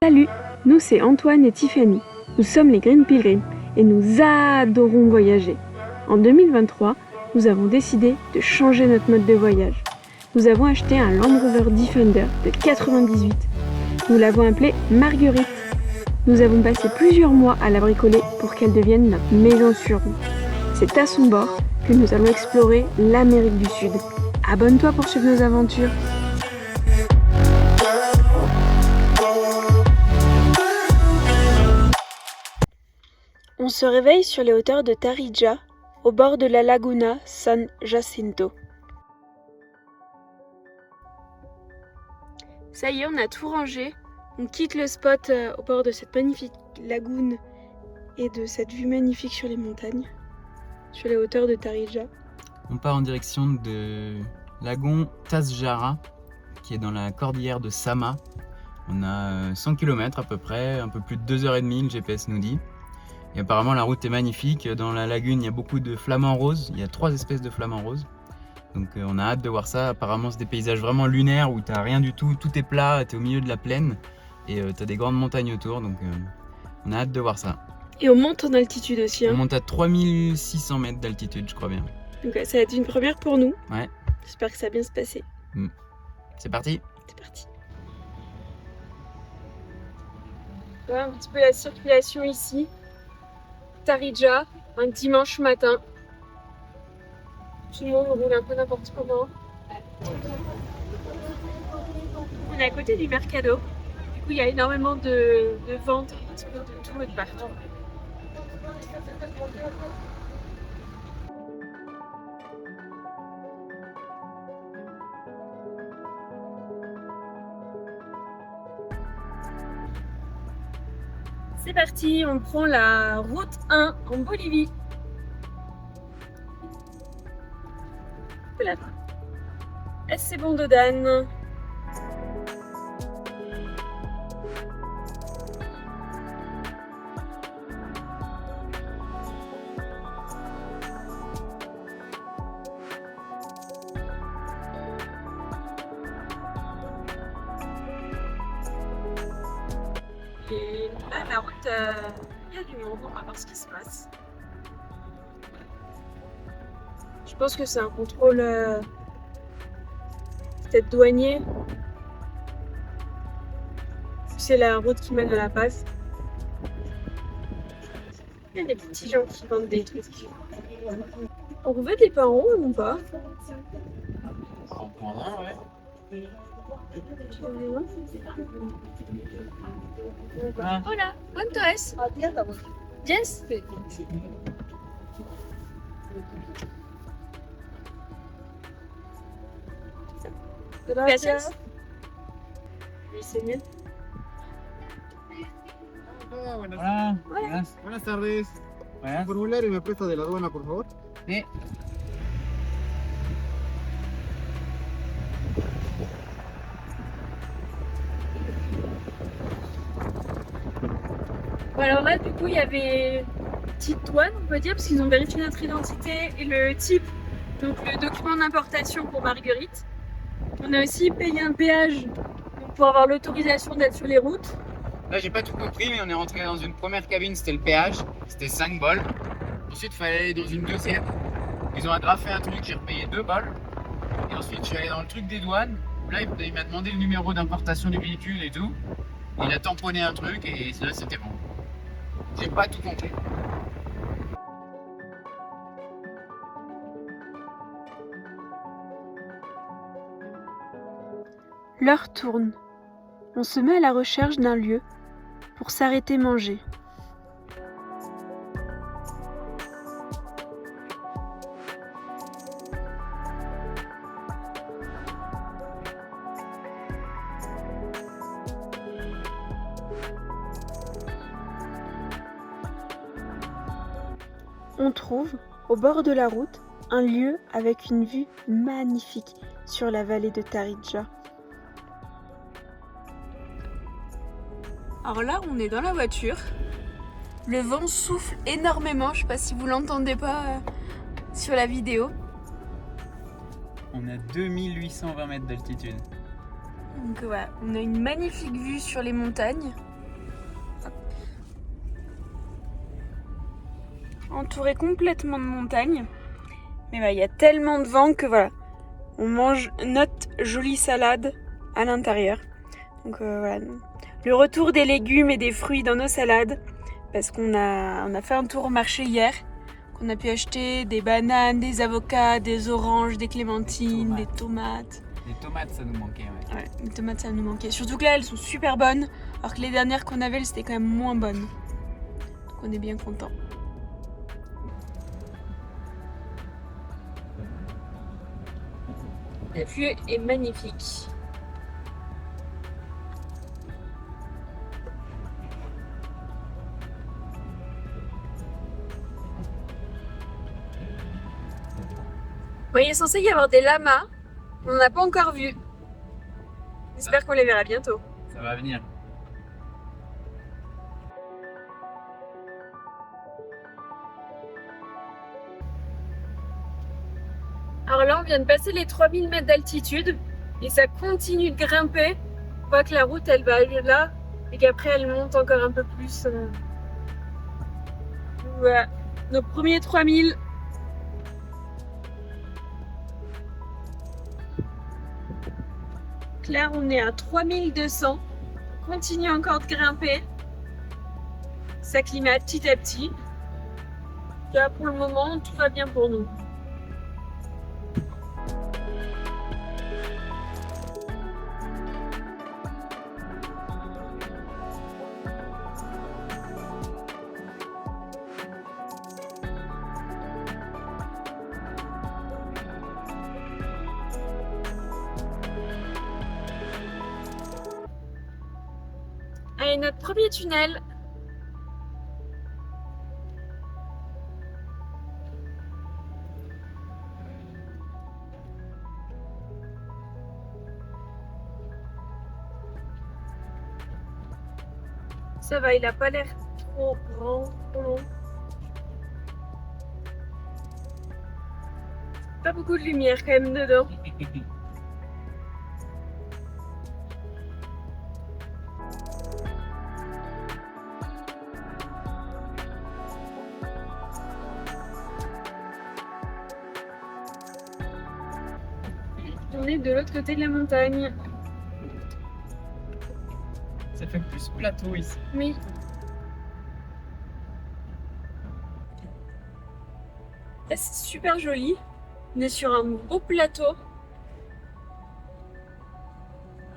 Salut, nous c'est Antoine et Tiffany. Nous sommes les Green Pilgrims et nous adorons voyager. En 2023, nous avons décidé de changer notre mode de voyage. Nous avons acheté un Land Rover Defender de 98. Nous l'avons appelée Marguerite. Nous avons passé plusieurs mois à la bricoler pour qu'elle devienne notre maison sur roue. C'est à son bord que nous allons explorer l'Amérique du Sud. Abonne-toi pour suivre nos aventures. On se réveille sur les hauteurs de Tarija, au bord de la Laguna San Jacinto. Ça y est, on a tout rangé. On quitte le spot au bord de cette magnifique lagune et de cette vue magnifique sur les montagnes, sur les hauteurs de Tarija. On part en direction de Lagon Tasjara, qui est dans la cordillère de Sama. On a 100 km à peu près, un peu plus de 2h30, le GPS nous dit. Et apparemment la route est magnifique. Dans la lagune, il y a beaucoup de flamants roses. Il y a 3 espèces de flamants roses. Donc on a hâte de voir ça. Apparemment c'est des paysages vraiment lunaires où t'as rien du tout. Tout est plat, t'es au milieu de la plaine. Et t'as des grandes montagnes autour. Donc on a hâte de voir ça. Et on monte en altitude aussi. On monte à 3600 mètres d'altitude, je crois bien. Donc ça va être une première pour nous. Ouais. J'espère que ça va bien se passer. C'est parti. C'est parti. Voilà un petit peu la circulation ici. Tarija, un dimanche matin. Tout le monde roule un peu n'importe comment. On est à côté du Mercado. Du coup, il y a énormément de ventes un petit peu de tout et de partout. C'est parti, on prend la route 1 en Bolivie. Voilà. C'est bon de Dan. Et là, la route, il y a du monde, on va voir ce qui se passe. Je pense que c'est un contrôle peut-être douanier. C'est la route qui mène à la base. Il y a des petits gens qui vendent des trucs. On veut des pains ronds ou pas? On prendra, ouais. Hola, ¿cuánto es? 10. Gracias. ¿Sí? Hola, buenas tardes. Un formulario me presta de la aduana, por favor. Sí. Alors là, du coup, il y avait une petite douane, on peut dire, parce qu'ils ont vérifié notre identité et le type, donc le document d'importation pour Marguerite. On a aussi payé un péage pour avoir l'autorisation d'être sur les routes. Là, j'ai pas tout compris, mais on est rentré dans une première cabine, c'était le péage, c'était 5 bols. Ensuite, il fallait aller dans une deuxième. Ils ont agrafé un truc, j'ai repayé 2 bols. Et ensuite, je suis allé dans le truc des douanes. Là, il m'a demandé le numéro d'importation du véhicule et tout. Il a tamponné un truc et là, c'était bon. J'ai pas tout compris. L'heure tourne. On se met à la recherche d'un lieu pour s'arrêter manger. On trouve, au bord de la route, un lieu avec une vue magnifique sur la vallée de Taridja. Alors là, on est dans la voiture. Le vent souffle énormément, je sais pas si vous l'entendez pas sur la vidéo. On a 2820 mètres d'altitude. Donc voilà, on a une magnifique vue sur les montagnes. Entouré complètement de montagnes. Mais voilà, il y a tellement de vent que voilà, on mange notre jolie salade à l'intérieur. Donc voilà, le retour des légumes et des fruits dans nos salades. Parce qu'on a fait un tour au marché hier. On a pu acheter des bananes, des avocats, des oranges, des clémentines, des tomates. Les tomates, ça nous manquait, ouais. Ouais, les tomates, ça nous manquait. Surtout que là, elles sont super bonnes. Alors que les dernières qu'on avait, elles étaient quand même moins bonnes. Donc on est bien content. La vue est magnifique. Bon, il est censé y avoir des lamas. On n'en a pas encore vu. J'espère qu'on les verra bientôt. Ça va venir. Alors là, on vient de passer les 3000 mètres d'altitude et ça continue de grimper. On voit que la route, elle va là et qu'après, elle monte encore un peu plus. Voilà, nos premiers 3000. Là, on est à 3200. On continue encore de grimper. Ça climate petit à petit. Là, pour le moment, tout va bien pour nous. Allez, notre premier tunnel. Ça va, il a pas l'air trop grand, trop long. Pas beaucoup de lumière quand même dedans. On est de l'autre côté de la montagne. Ça fait plus plateau ici. Oui. Là, c'est super joli. On est sur un beau plateau.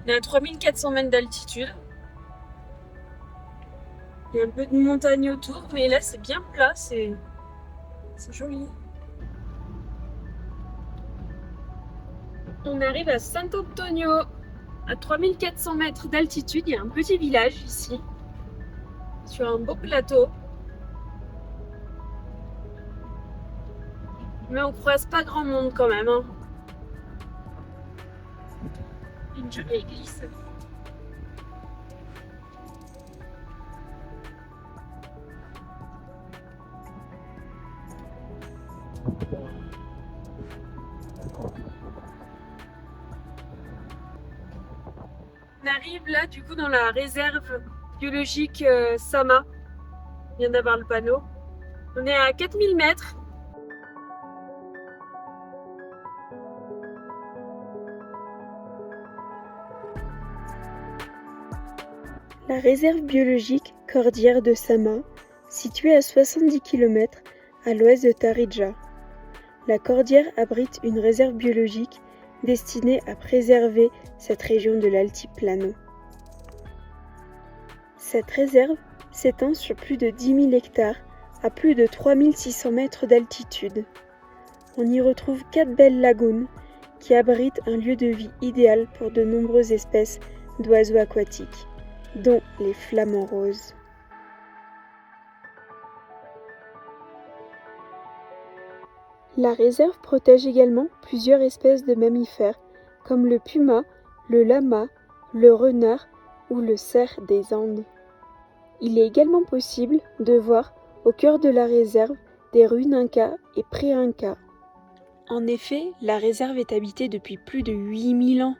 On est à 3400 mètres d'altitude. Il y a un peu de montagne autour, mais là c'est bien plat, c'est joli. On arrive à Sant'Antonio, à 3400 mètres d'altitude. Il y a un petit village ici, sur un beau plateau. Mais on croise pas grand monde quand même. Hein. Une jolie église. On arrive là du coup dans la réserve biologique Sama. On vient d'avoir le panneau. On est à 4000 mètres. La réserve biologique Cordillère de Sama, située à 70 km à l'ouest de Taridja. La cordillère abrite une réserve biologique destinée à préserver cette région de l'altiplano. Cette réserve s'étend sur plus de 10 000 hectares à plus de 3600 mètres d'altitude. On y retrouve 4 belles lagunes qui abritent un lieu de vie idéal pour de nombreuses espèces d'oiseaux aquatiques, dont les flamants roses. La réserve protège également plusieurs espèces de mammifères, comme le puma, le lama, le renard ou le cerf des Andes. Il est également possible de voir au cœur de la réserve des ruines incas et pré-incas. En effet, la réserve est habitée depuis plus de 8000 ans.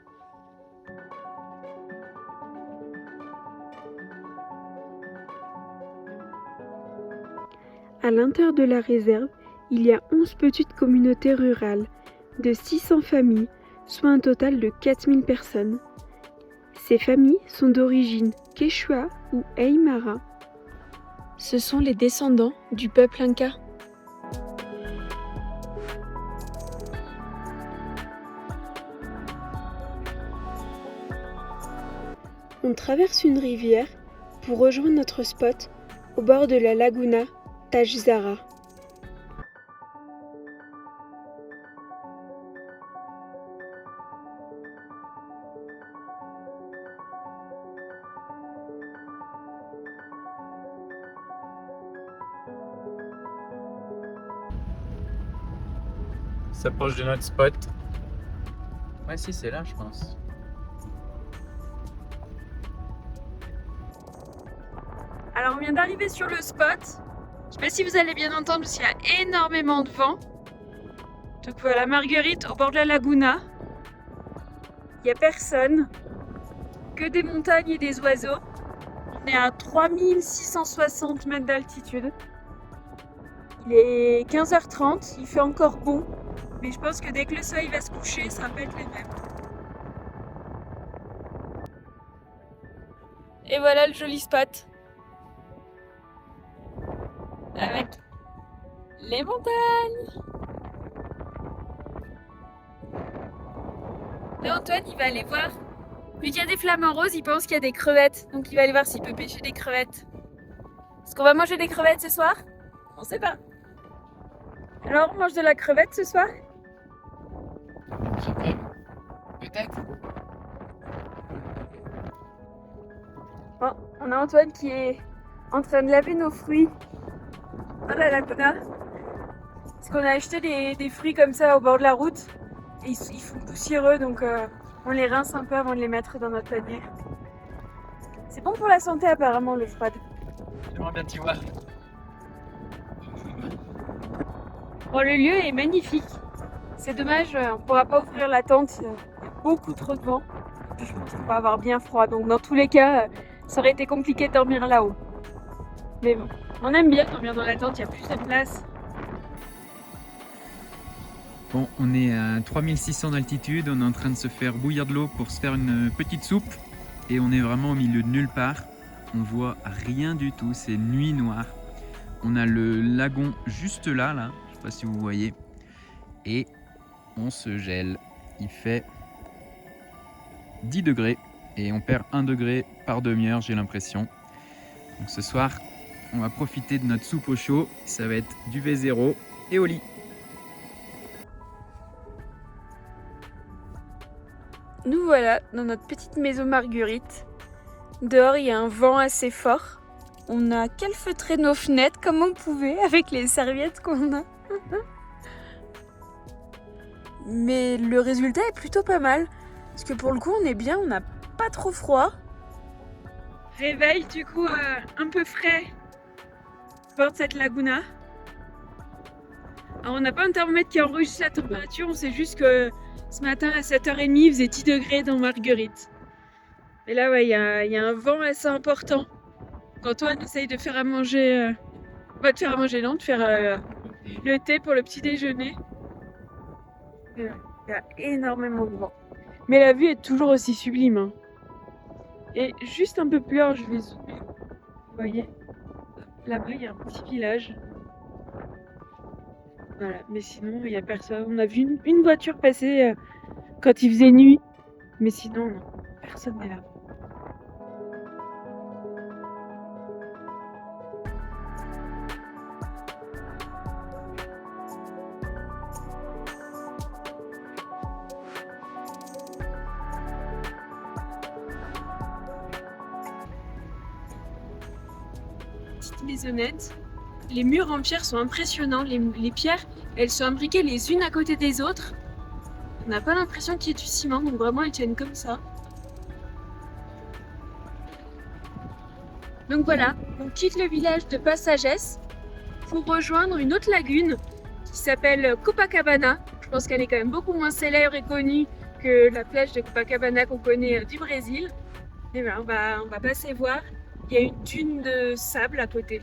À l'intérieur de la réserve, il y a 11 petites communautés rurales de 600 familles, soit un total de 4000 personnes. Ces familles sont d'origine quechua ou aymara. Ce sont les descendants du peuple inca. On traverse une rivière pour rejoindre notre spot au bord de la laguna Tajzara. On s'approche de notre spot. Ouais, si, c'est là, je pense. Alors on vient d'arriver sur le spot. Je sais pas si vous allez bien entendre parce qu'il y a énormément de vent. Donc voilà, Marguerite au bord de la laguna. Il n'y a personne. Que des montagnes et des oiseaux. On est à 3660 mètres d'altitude. Il est 15h30, il fait encore beau. Mais je pense que dès que le soleil va se coucher, ça va pas être les mêmes. Et voilà le joli spot. Avec les montagnes. Là, Antoine, il va aller voir. Vu qu'il y a des flamants roses, il pense qu'il y a des crevettes. Donc il va aller voir s'il peut pêcher des crevettes. Est-ce qu'on va manger des crevettes ce soir? On sait pas. Alors, on mange de la crevette ce soir? Peut-être. Bon, on a Antoine qui est en train de laver nos fruits dans la laguna. Parce qu'on a acheté des fruits comme ça au bord de la route. Et ils sont poussiéreux, donc on les rince un peu avant de les mettre dans notre panier. C'est bon pour la santé apparemment, le froid. J'aimerais bien t'y voir. Bon, le lieu est magnifique. C'est dommage, on ne pourra pas ouvrir la tente. Il y a beaucoup trop de vent. Je pense qu'on va avoir bien froid. Donc dans tous les cas, ça aurait été compliqué de dormir là-haut. Mais bon, on aime bien dormir dans la tente, il y a plus de place. Bon, on est à 3600 d'altitude, on est en train de se faire bouillir de l'eau pour se faire une petite soupe. Et on est vraiment au milieu de nulle part. On voit rien du tout, c'est nuit noire. On a le lagon juste là, je sais pas si vous voyez. Et on se gèle. Il fait 10 degrés et on perd 1 degré par demi-heure, j'ai l'impression. Donc ce soir, on va profiter de notre soupe au chaud. Ça va être du V0 et au lit. Nous voilà dans notre petite maison Marguerite. Dehors, il y a un vent assez fort. On a calfeutré nos fenêtres comme on pouvait avec les serviettes qu'on a. Mais le résultat est plutôt pas mal. Parce que pour le coup, on est bien, on n'a pas trop froid. Réveil du coup un peu frais bord de cette laguna. Alors on n'a pas un thermomètre qui enregistre la température, on sait juste que ce matin à 7h30 il faisait 10 degrés dans Marguerite. Et là ouais, il y a un vent assez important. Quand Antoine essaye de faire à manger, pas de faire à manger non, de faire le thé pour le petit déjeuner. Il y a énormément de vent. Mais la vue est toujours aussi sublime. Hein. Et juste un peu plus loin, je vais zoomer. Vous voyez, là-bas, il y a un petit village. Voilà, mais sinon, il n'y a personne. On a vu une voiture passer quand il faisait nuit. Mais sinon, non, personne n'est là. Petite maisonnette. Les murs en pierre sont impressionnants. Les pierres, Elles sont imbriquées les unes à côté des autres. On n'a pas l'impression qu'il y ait du ciment, donc vraiment elles tiennent comme ça. Donc voilà, on quitte le village de Passages pour rejoindre une autre lagune qui s'appelle Copacabana. Je pense qu'elle est quand même beaucoup moins célèbre et connue que la plage de Copacabana qu'on connaît du Brésil. Et ben, on va passer voir. Il y a une dune de sable à côté.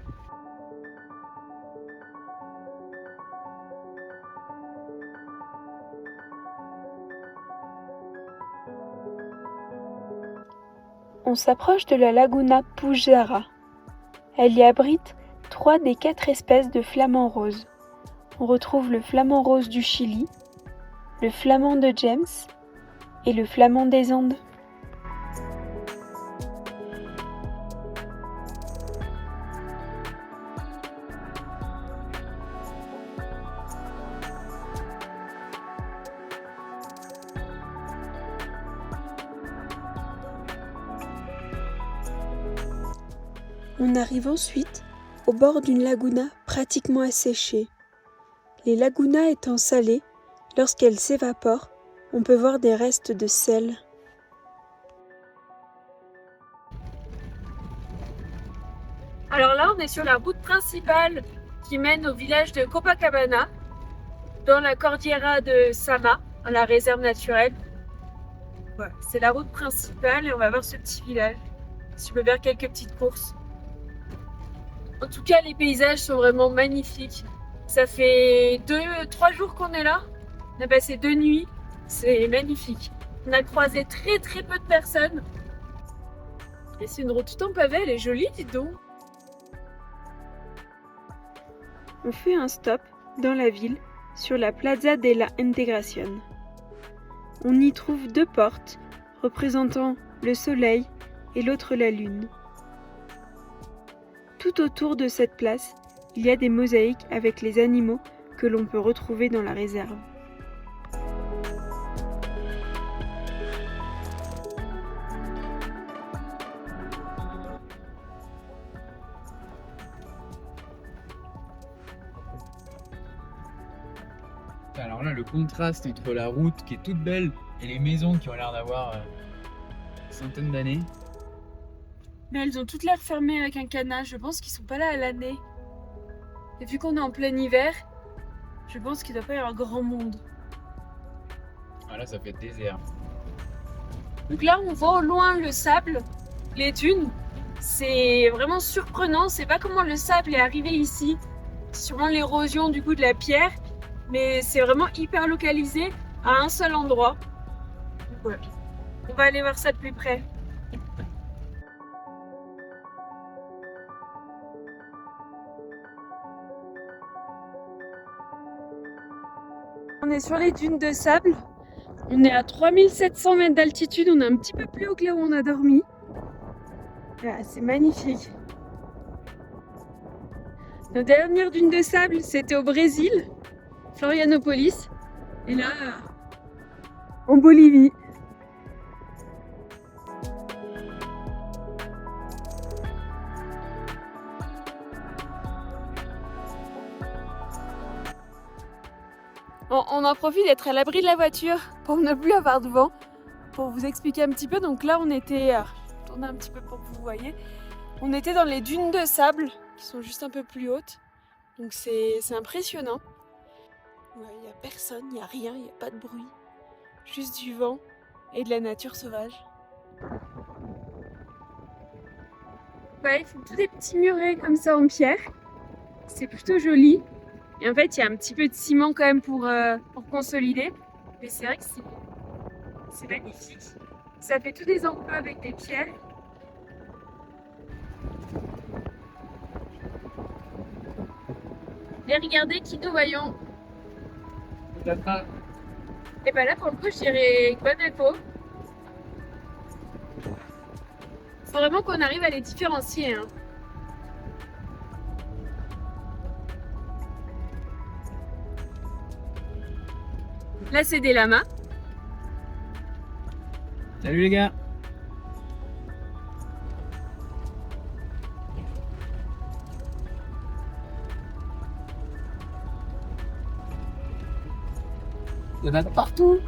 On s'approche de la Laguna Pujara. Elle y abrite 3 des 4 espèces de flamants roses. On retrouve le flamant rose du Chili, le flamand de James et le flamand des Andes. On arrive ensuite au bord d'une laguna pratiquement asséchée. Les lagunas étant salées, lorsqu'elles s'évaporent, on peut voir des restes de sel. Alors là, on est sur la route principale qui mène au village de Copacabana, dans la Cordillera de Sama, dans la réserve naturelle. Voilà, c'est la route principale et on va voir ce petit village. Si je peux faire quelques petites courses. En tout cas, les paysages sont vraiment magnifiques. Ça fait 3 jours qu'on est là. On a passé 2 nuits. C'est magnifique. On a croisé très peu de personnes. Et c'est une route tout en pavé, elle est jolie, dis donc. On fait un stop dans la ville, sur la Plaza de la Integración. On y trouve 2 portes, représentant le soleil et l'autre la lune. Tout autour de cette place, il y a des mosaïques avec les animaux que l'on peut retrouver dans la réserve. Alors là, le contraste entre la route qui est toute belle et les maisons qui ont l'air d'avoir une centaine d'années. Mais elles ont toutes l'air fermées avec un cadenas, je pense qu'ils sont pas là à l'année. Et vu qu'on est en plein hiver, je pense qu'il doit pas y avoir grand monde. Ah là, ça fait désert. Donc là, on voit au loin le sable, les dunes. C'est vraiment surprenant, c'est pas comment le sable est arrivé ici. C'est sûrement l'érosion du coup de la pierre, mais c'est vraiment hyper localisé à un seul endroit. Donc voilà. On va aller voir ça de plus près. On est sur les dunes de sable. On est à 3700 mètres d'altitude. On est un petit peu plus haut que là où on a dormi. Ah, c'est magnifique. Nos dernières dunes de sable, c'était au Brésil, Florianopolis. Et là, en Bolivie. On en profite d'être à l'abri de la voiture pour ne plus avoir de vent. Pour vous expliquer un petit peu, donc là on était, je tourne un petit peu pour que vous voyez, on était dans les dunes de sable qui sont juste un peu plus hautes. Donc c'est impressionnant. Il n'y a personne, il n'y a rien, il n'y a pas de bruit. Juste du vent et de la nature sauvage. Ouais, ils font tous des petits murets comme ça en pierre. C'est plutôt joli. Et en fait, il y a un petit peu de ciment quand même pour consolider. Mais c'est vrai que c'est magnifique. Ça fait tous des enclos avec des pierres. Et regardez qui nous voyons. Et ben là, pour le coup, je dirais Guanaco. Faut vraiment qu'on arrive à les différencier. Hein. Là, c'est des lamas. Salut les gars! Il y en a de partout.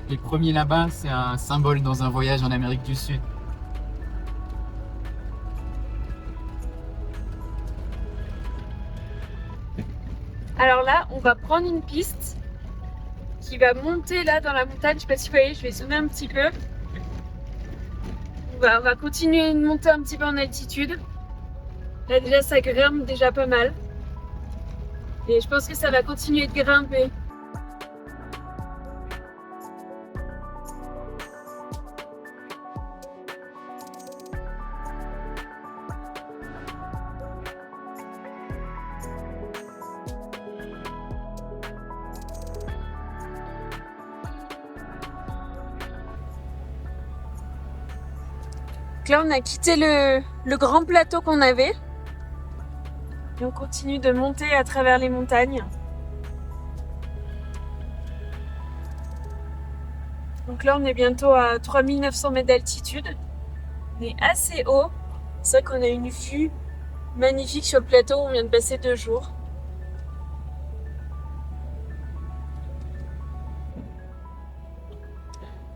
Les premiers là-bas, c'est un symbole dans un voyage en Amérique du Sud. Alors là, on va prendre une piste qui va monter là dans la montagne. Je sais pas si vous voyez, je vais zoomer un petit peu. On va continuer de monter un petit peu en altitude. Là déjà, ça grimpe déjà pas mal. Et je pense que ça va continuer de grimper. Donc là, on a quitté le grand plateau qu'on avait. Et on continue de monter à travers les montagnes. Donc là, on est bientôt à 3900 mètres d'altitude. On est assez haut. C'est vrai qu'on a une vue magnifique sur le plateau où on vient de passer 2 jours.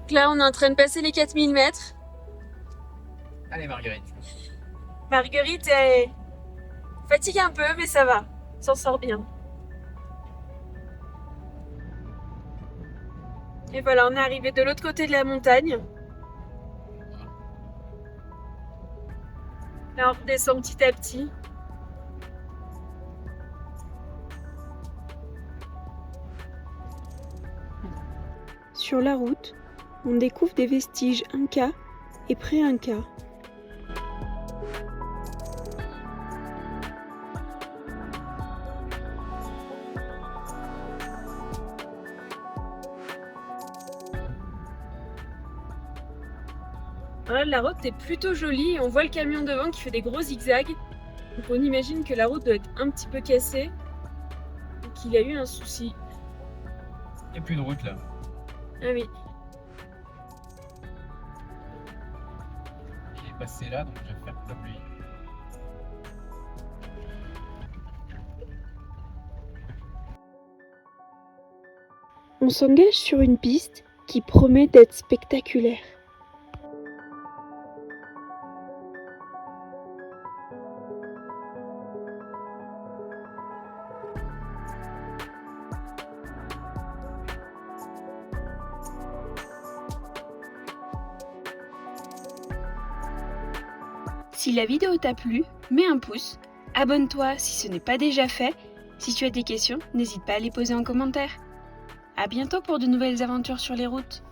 Donc là, on est en train de passer les 4000 mètres. Allez Marguerite. Marguerite est fatiguée un peu, mais ça va. On s'en sort bien. Et voilà, on est arrivé de l'autre côté de la montagne. Là, on redescend petit à petit. Sur la route, on découvre des vestiges Inca et pré-Inca. Voilà, la route est plutôt jolie, on voit le camion devant qui fait des gros zigzags. Donc on imagine que la route doit être un petit peu cassée et qu'il a eu un souci. Il n'y a plus de route là. Ah oui. Il est passé là, donc je vais faire comme lui. On s'engage sur une piste qui promet d'être spectaculaire. Si la vidéo t'a plu, mets un pouce, abonne-toi si ce n'est pas déjà fait. Si tu as des questions, n'hésite pas à les poser en commentaire. À bientôt pour de nouvelles aventures sur les routes.